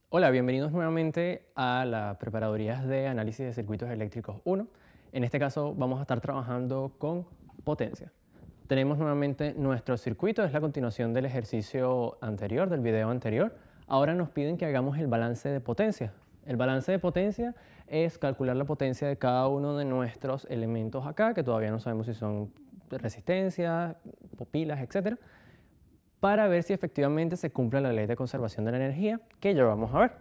Hola, bienvenidos nuevamente a la preparadoría de análisis de circuitos eléctricos 1. En este caso vamos a estar trabajando con potencia. Tenemos nuevamente nuestro circuito, es la continuación del ejercicio anterior, del video anterior. Ahora nos piden que hagamos el balance de potencia. El balance de potencia es calcular la potencia de cada uno de nuestros elementos acá, que todavía no sabemos si son resistencias, pilas, etc., para ver si efectivamente se cumple la ley de conservación de la energía, que ya vamos a ver.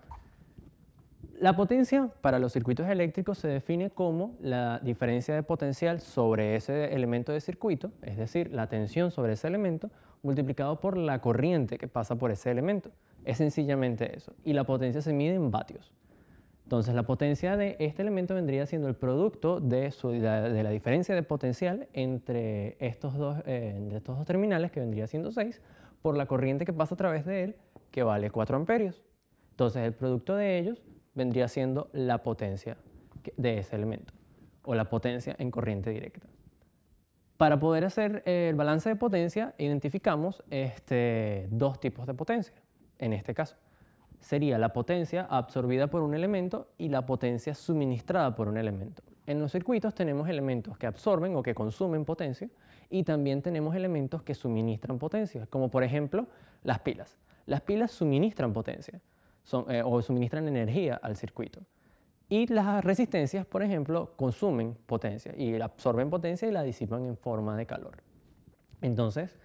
La potencia para los circuitos eléctricos se define como la diferencia de potencial sobre ese elemento de circuito, es decir, la tensión sobre ese elemento, multiplicado por la corriente que pasa por ese elemento. Es sencillamente eso. Y la potencia se mide en vatios. Entonces, la potencia de este elemento vendría siendo el producto de la diferencia de potencial entre estos dos terminales, que vendría siendo 6, por la corriente que pasa a través de él, que vale 4 amperios. Entonces, el producto de ellos vendría siendo la potencia de ese elemento, o la potencia en corriente directa. Para poder hacer el balance de potencia, identificamos dos tipos de potencia, en este caso. Sería la potencia absorbida por un elemento y la potencia suministrada por un elemento. En los circuitos tenemos elementos que absorben o que consumen potencia y también tenemos elementos que suministran potencia, como por ejemplo las pilas. Las pilas suministran potencia o suministran energía al circuito. Y las resistencias, por ejemplo, consumen potencia y absorben potencia y la disipan en forma de calor. Entonces,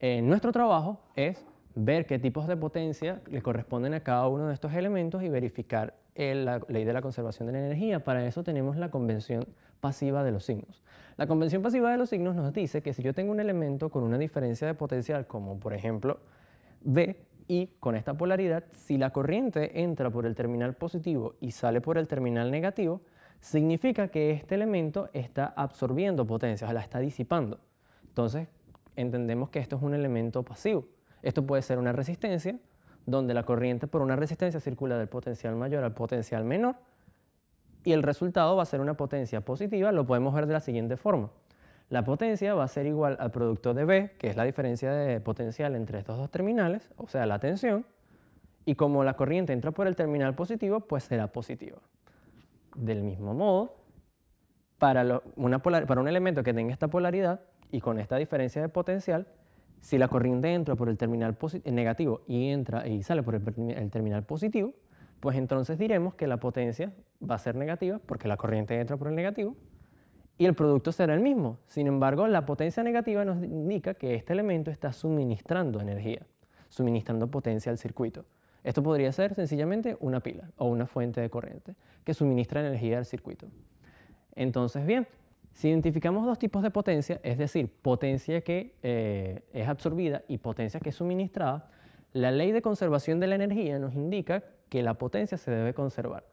nuestro trabajo es ver qué tipos de potencia le corresponden a cada uno de estos elementos y verificar la ley de la conservación de la energía. Para eso tenemos la convención pasiva de los signos. La convención pasiva de los signos nos dice que si yo tengo un elemento con una diferencia de potencial, como por ejemplo V, y con esta polaridad, si la corriente entra por el terminal positivo y sale por el terminal negativo, significa que este elemento está absorbiendo potencia, o sea, la está disipando. Entonces, entendemos que esto es un elemento pasivo. Esto puede ser una resistencia, donde la corriente por una resistencia circula del potencial mayor al potencial menor, y el resultado va a ser una potencia positiva. Lo podemos ver de la siguiente forma. La potencia va a ser igual al producto de V, que es la diferencia de potencial entre estos dos terminales, o sea, la tensión, y como la corriente entra por el terminal positivo, pues será positiva. Del mismo modo, para un elemento que tenga esta polaridad y con esta diferencia de potencial, si la corriente entra por el terminal negativo y sale por el terminal positivo, pues entonces diremos que la potencia va a ser negativa porque la corriente entra por el negativo y el producto será el mismo. Sin embargo, la potencia negativa nos indica que este elemento está suministrando energía, suministrando potencia al circuito. Esto podría ser sencillamente una pila o una fuente de corriente que suministra energía al circuito. Entonces, bien, si identificamos dos tipos de potencia, es decir, potencia que es absorbida y potencia que es suministrada, la ley de conservación de la energía nos indica que la potencia se debe conservar.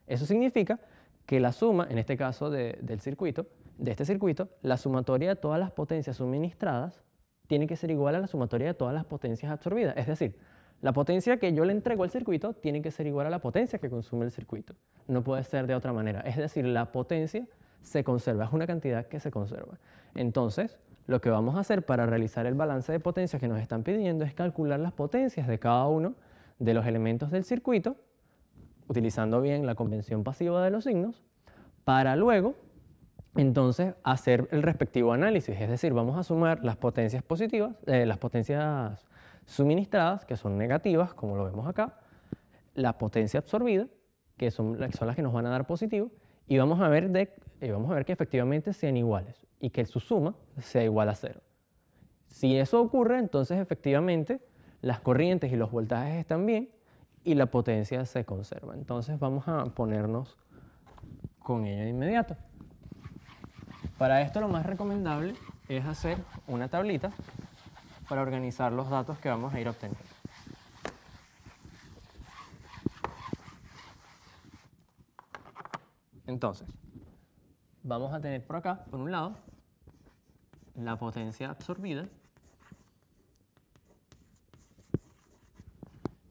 Eso significa que la suma, en este caso de este circuito, la sumatoria de todas las potencias suministradas tiene que ser igual a la sumatoria de todas las potencias absorbidas. Es decir, la potencia que yo le entrego al circuito tiene que ser igual a la potencia que consume el circuito. No puede ser de otra manera. Es decir, la potencia se conserva, es una cantidad que se conserva. Entonces, lo que vamos a hacer para realizar el balance de potencias que nos están pidiendo es calcular las potencias de cada uno de los elementos del circuito, utilizando bien la convención pasiva de los signos, para luego, entonces, hacer el respectivo análisis. Es decir, vamos a sumar las potencias positivas, las potencias suministradas, que son negativas, como lo vemos acá, la potencia absorbida, que son las que nos van a dar positivo, y vamos a ver que efectivamente sean iguales y que su suma sea igual a 0. Si eso ocurre, entonces efectivamente las corrientes y los voltajes están bien y la potencia se conserva. Entonces vamos a ponernos con ello de inmediato. Para esto lo más recomendable es hacer una tablita para organizar los datos que vamos a ir obteniendo. Entonces, vamos a tener por acá, por un lado, la potencia absorbida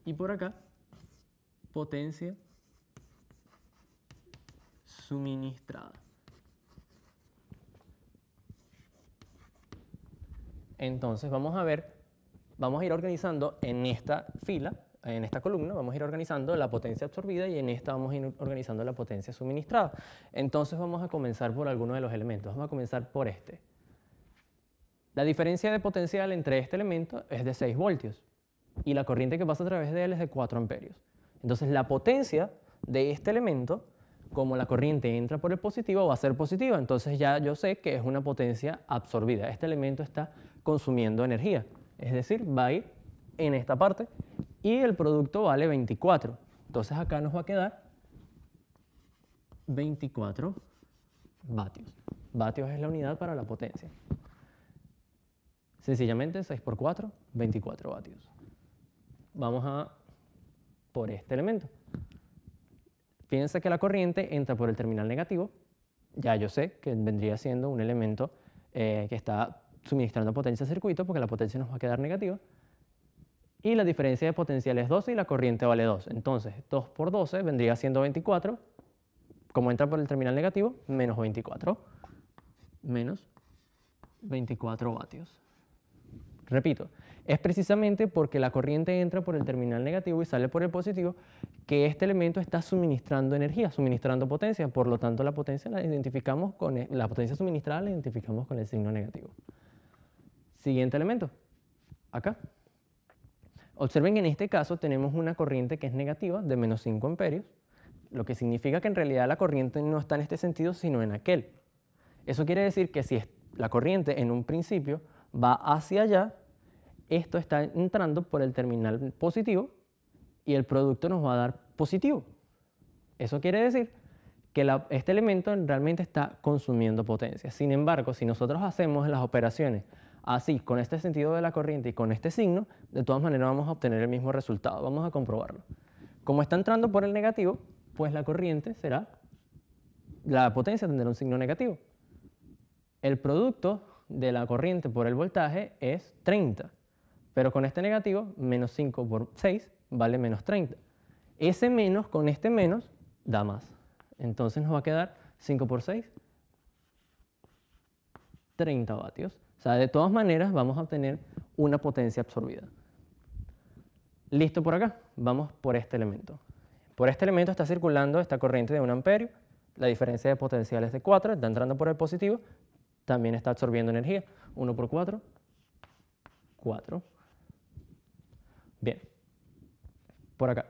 y por acá, potencia suministrada. Entonces vamos a ir organizando en esta fila en esta columna vamos a ir organizando la potencia absorbida y en esta vamos a ir organizando la potencia suministrada. Entonces vamos a comenzar por alguno de los elementos. Vamos a comenzar por este. La diferencia de potencial entre este elemento es de 6 voltios y la corriente que pasa a través de él es de 4 amperios. Entonces la potencia de este elemento, como la corriente entra por el positivo, va a ser positiva. Entonces ya yo sé que es una potencia absorbida. Este elemento está consumiendo energía, es decir, va a ir en esta parte y el producto vale 24. Entonces acá nos va a quedar 24 vatios. Vatios es la unidad para la potencia. Sencillamente 6 por 4, 24 vatios. Vamos a por este elemento. Fíjense que la corriente entra por el terminal negativo. Ya yo sé que vendría siendo un elemento que está suministrando potencia al circuito porque la potencia nos va a quedar negativa. Y la diferencia de potencial es 12 y la corriente vale 2. Entonces 2 por 12 vendría siendo 24. Como entra por el terminal negativo, menos 24. Menos 24 vatios. Repito, es precisamente porque la corriente entra por el terminal negativo y sale por el positivo que este elemento está suministrando energía, suministrando potencia. Por lo tanto, la potencia la identificamos la potencia suministrada la identificamos con el signo negativo. Siguiente elemento, acá. Observen que en este caso tenemos una corriente que es negativa de menos 5 amperios, lo que significa que en realidad la corriente no está en este sentido, sino en aquel. Eso quiere decir que si la corriente en un principio va hacia allá, esto está entrando por el terminal positivo y el producto nos va a dar positivo. Eso quiere decir que este elemento realmente está consumiendo potencia. Sin embargo, si nosotros hacemos las operaciones así, con este sentido de la corriente y con este signo, de todas maneras vamos a obtener el mismo resultado. Vamos a comprobarlo. Como está entrando por el negativo, pues la potencia tendrá un signo negativo. El producto de la corriente por el voltaje es 30, pero con este negativo, menos 5 por 6 vale menos 30. Ese menos con este menos da más. Entonces nos va a quedar 5 por 6, 30 vatios. O sea, de todas maneras vamos a obtener una potencia absorbida. Listo por acá, vamos por este elemento. Por este elemento está circulando esta corriente de 1 amperio, la diferencia de potencial es de 4, está entrando por el positivo, también está absorbiendo energía. 1 por 4, 4. Bien. Por acá.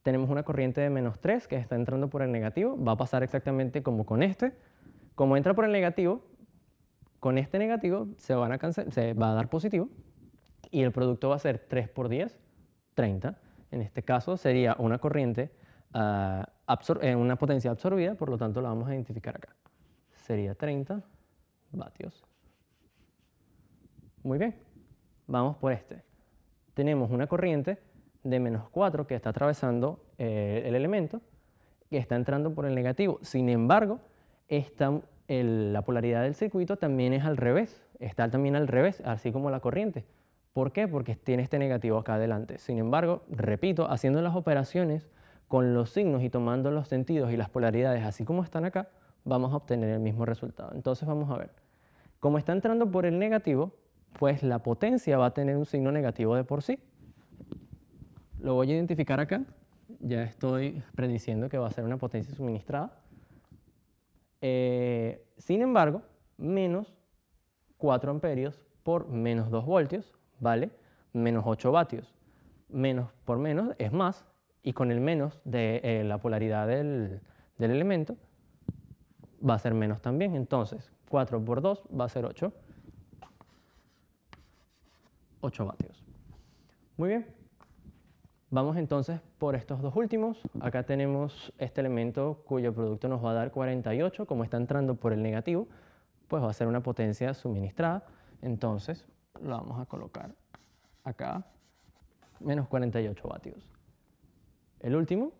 Tenemos una corriente de menos 3 que está entrando por el negativo. Va a pasar exactamente como con este. Como entra por el negativo, con este negativo se va a dar positivo. Y el producto va a ser 3 por 10, 30. En este caso sería una corriente, una potencia absorbida, por lo tanto la vamos a identificar acá. Sería 30 vatios. Muy bien, vamos por este. Tenemos una corriente de menos 4 que está atravesando el elemento, que está entrando por el negativo. Sin embargo, la polaridad del circuito también es al revés, está también al revés, así como la corriente. ¿Por qué? Porque tiene este negativo acá adelante. Sin embargo, repito, haciendo las operaciones con los signos y tomando los sentidos y las polaridades así como están acá, vamos a obtener el mismo resultado. Entonces vamos a ver. Como está entrando por el negativo, pues la potencia va a tener un signo negativo de por sí. Lo voy a identificar acá. Ya estoy prediciendo que va a ser una potencia suministrada. Sin embargo, menos 4 amperios por menos 2 voltios vale menos 8 vatios. Menos por menos es más, y con el menos de la polaridad del elemento va a ser menos también. Entonces, 4 por 2 va a ser 8. 8 vatios. Muy bien. Vamos entonces por estos dos últimos. Acá tenemos este elemento cuyo producto nos va a dar 48. Como está entrando por el negativo, pues va a ser una potencia suministrada. Entonces, lo vamos a colocar acá, menos 48 vatios. El último,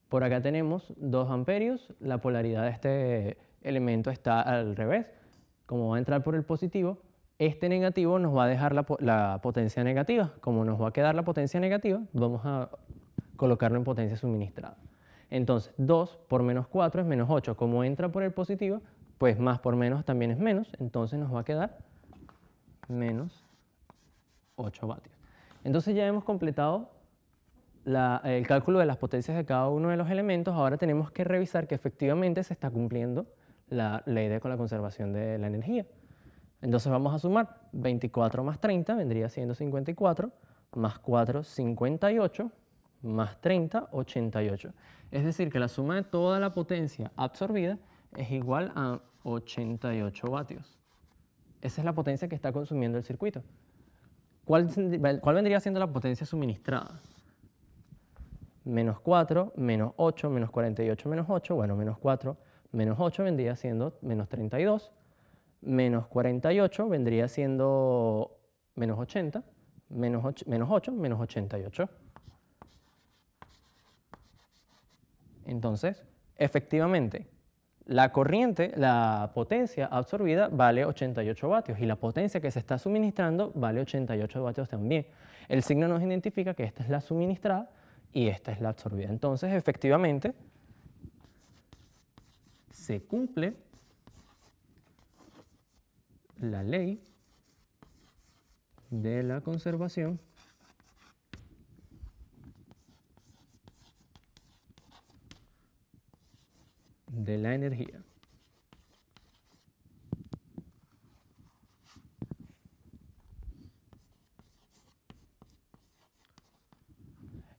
por acá tenemos 2 amperios. La polaridad de este elemento está al revés. Como va a entrar por el positivo, este negativo nos va a dejar la potencia negativa. Como nos va a quedar la potencia negativa, vamos a colocarlo en potencia suministrada. Entonces, 2 por menos 4 es menos 8. Como entra por el positivo, pues más por menos también es menos. Entonces nos va a quedar menos 8 vatios. Entonces ya hemos completado el cálculo de las potencias de cada uno de los elementos. Ahora tenemos que revisar que efectivamente se está cumpliendo la ley con la conservación de la energía. Entonces vamos a sumar 24 más 30, vendría siendo 54, más 4, 58, más 30, 88. Es decir, que la suma de toda la potencia absorbida es igual a 88 vatios. Esa es la potencia que está consumiendo el circuito. ¿Cuál vendría siendo la potencia suministrada? Menos 4, menos 8, menos 48, menos 8. Bueno, menos 4, menos 8 vendría siendo menos 32. Menos 48 vendría siendo menos 80. Menos 8, menos 88. Entonces, efectivamente, la corriente, la potencia absorbida vale 88 vatios y la potencia que se está suministrando vale 88 vatios también. El signo nos identifica que esta es la suministrada y esta es la absorbida. Entonces, efectivamente, se cumple la ley de la conservación de la energía.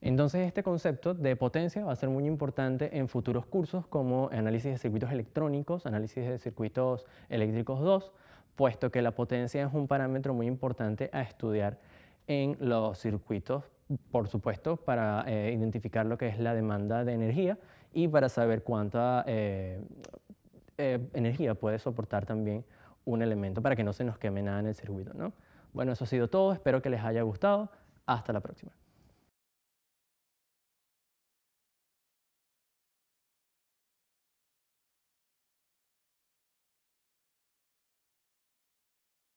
Entonces este concepto de potencia va a ser muy importante en futuros cursos como análisis de circuitos electrónicos, análisis de circuitos eléctricos 2, puesto que la potencia es un parámetro muy importante a estudiar en los circuitos, por supuesto, para identificar lo que es la demanda de energía y para saber cuánta energía puede soportar también un elemento para que no se nos queme nada en el circuito, ¿no? Bueno, eso ha sido todo, espero que les haya gustado, hasta la próxima.